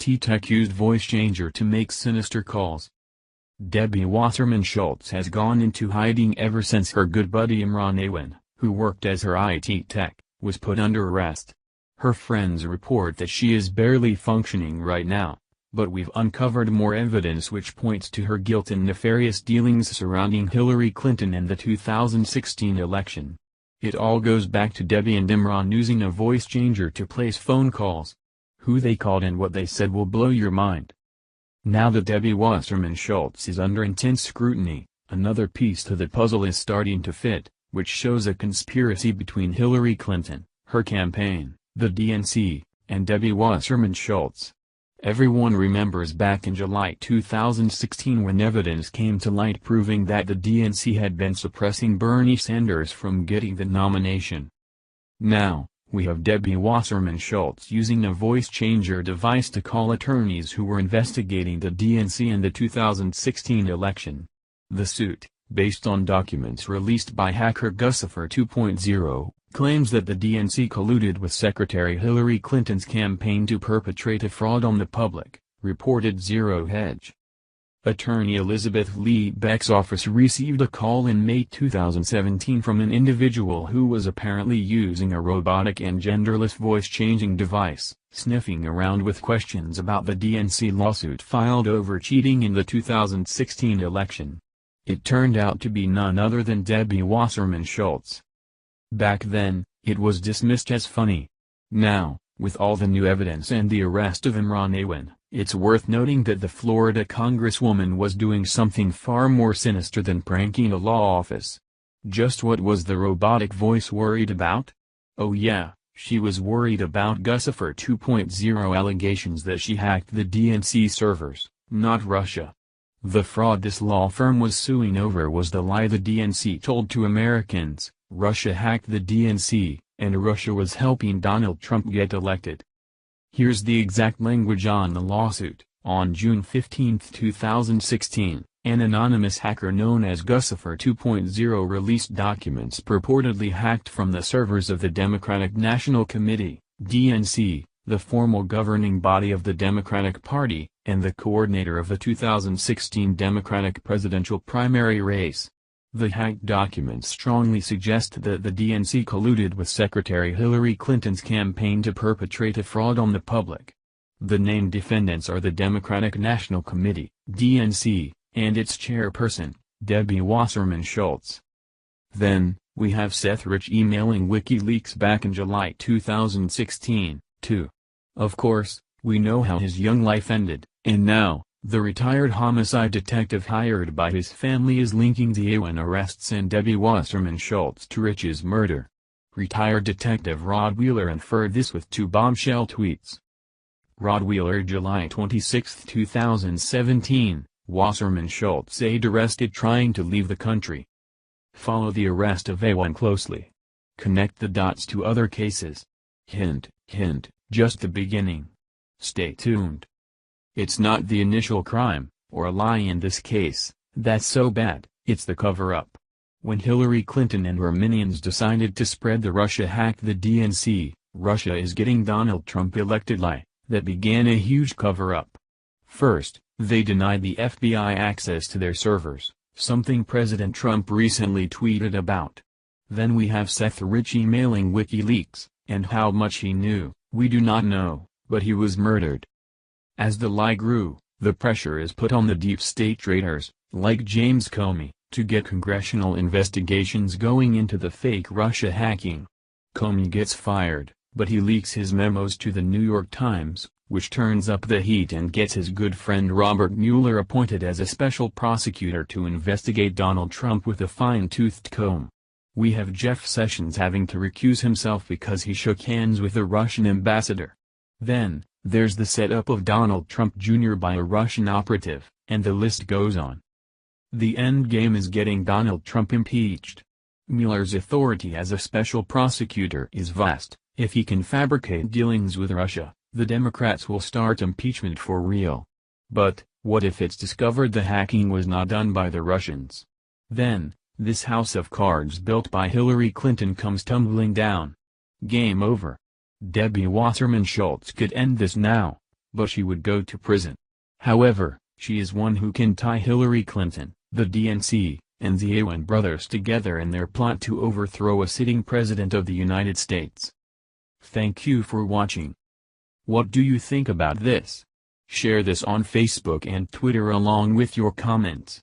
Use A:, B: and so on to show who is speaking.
A: IT tech used voice changer to make sinister calls. Debbie Wasserman Schultz has gone into hiding ever since her good buddy Imran Awan, who worked as her IT tech, was put under arrest. Her friends report that she is barely functioning right now, but we've uncovered more evidence which points to her guilt in nefarious dealings surrounding Hillary Clinton and the 2016 election. It all goes back to Debbie and Imran using a voice changer to place phone calls. Who they called and what they said will blow your mind. Now that Debbie Wasserman Schultz is under intense scrutiny, another piece to the puzzle is starting to fit, which shows a conspiracy between Hillary Clinton, her campaign, the DNC, and Debbie Wasserman Schultz. Everyone remembers back in July 2016 when evidence came to light proving that the DNC had been suppressing Bernie Sanders from getting the nomination. Now, we have Debbie Wasserman Schultz using a voice changer device to call attorneys who were investigating the DNC and the 2016 election. The suit, based on documents released by hacker Guccifer 2.0, claims that the DNC colluded with Secretary Hillary Clinton's campaign to perpetrate a fraud on the public, reported Zero Hedge. Attorney Elizabeth Lee Beck's office received a call in May 2017 from an individual who was apparently using a robotic and genderless voice-changing device, sniffing around with questions about the DNC lawsuit filed over cheating in the 2016 election. It turned out to be none other than Debbie Wasserman Schultz. Back then, it was dismissed as funny. Now, with all the new evidence and the arrest of Imran Awan, it's worth noting that the Florida congresswoman was doing something far more sinister than pranking a law office. Just what was the robotic voice worried about? Oh yeah, she was worried about Guccifer 2.0 allegations that she hacked the DNC servers, not Russia. The fraud this law firm was suing over was the lie the DNC told to Americans: Russia hacked the DNC, and Russia was helping Donald Trump get elected. Here's the exact language on the lawsuit. On June 15, 2016, an anonymous hacker known as Guccifer 2.0 released documents purportedly hacked from the servers of the Democratic National Committee, DNC, the formal governing body of the Democratic Party, and the coordinator of the 2016 Democratic presidential primary race. The hacked documents strongly suggest that the DNC colluded with Secretary Hillary Clinton's campaign to perpetrate a fraud on the public. The named defendants are the Democratic National Committee, DNC, and its chairperson, Debbie Wasserman Schultz. Then, we have Seth Rich emailing WikiLeaks back in July 2016, too. Of course, we know how his young life ended, and now, the retired homicide detective hired by his family is linking the Awan arrests and Debbie Wasserman Schultz to Rich's murder. Retired detective Rod Wheeler inferred this with two bombshell tweets. Rod Wheeler, July 26, 2017, Wasserman Schultz aide arrested trying to leave the country. Follow the arrest of Awan closely. Connect the dots to other cases. Hint, hint, just the beginning. Stay tuned. It's not the initial crime, or a lie in this case, that's so bad, it's the cover-up. When Hillary Clinton and her minions decided to spread the Russia hacked the DNC, Russia is getting Donald Trump elected lie, that began a huge cover-up. First, they denied the FBI access to their servers, something President Trump recently tweeted about. Then we have Seth Rich emailing WikiLeaks, and how much he knew, we do not know, but he was murdered. As the lie grew, the pressure is put on the deep state traitors, like James Comey, to get congressional investigations going into the fake Russia hacking. Comey gets fired, but he leaks his memos to the New York Times, which turns up the heat and gets his good friend Robert Mueller appointed as a special prosecutor to investigate Donald Trump with a fine-toothed comb. We have Jeff Sessions having to recuse himself because he shook hands with a Russian ambassador. Then, there's the setup of Donald Trump Jr. by a Russian operative, and the list goes on. The end game is getting Donald Trump impeached. Mueller's authority as a special prosecutor is vast. If he can fabricate dealings with Russia, the Democrats will start impeachment for real. But, what if it's discovered the hacking was not done by the Russians? Then, this house of cards built by Hillary Clinton comes tumbling down. Game over. Debbie Wasserman Schultz could end this now. but she would go to prison. However, she is one who can tie Hillary Clinton, the DNC, and the Awen brothers together in their plot to overthrow a sitting president of the United States. Thank you for watching. What do you think about this? Share this on Facebook and Twitter along with your comments.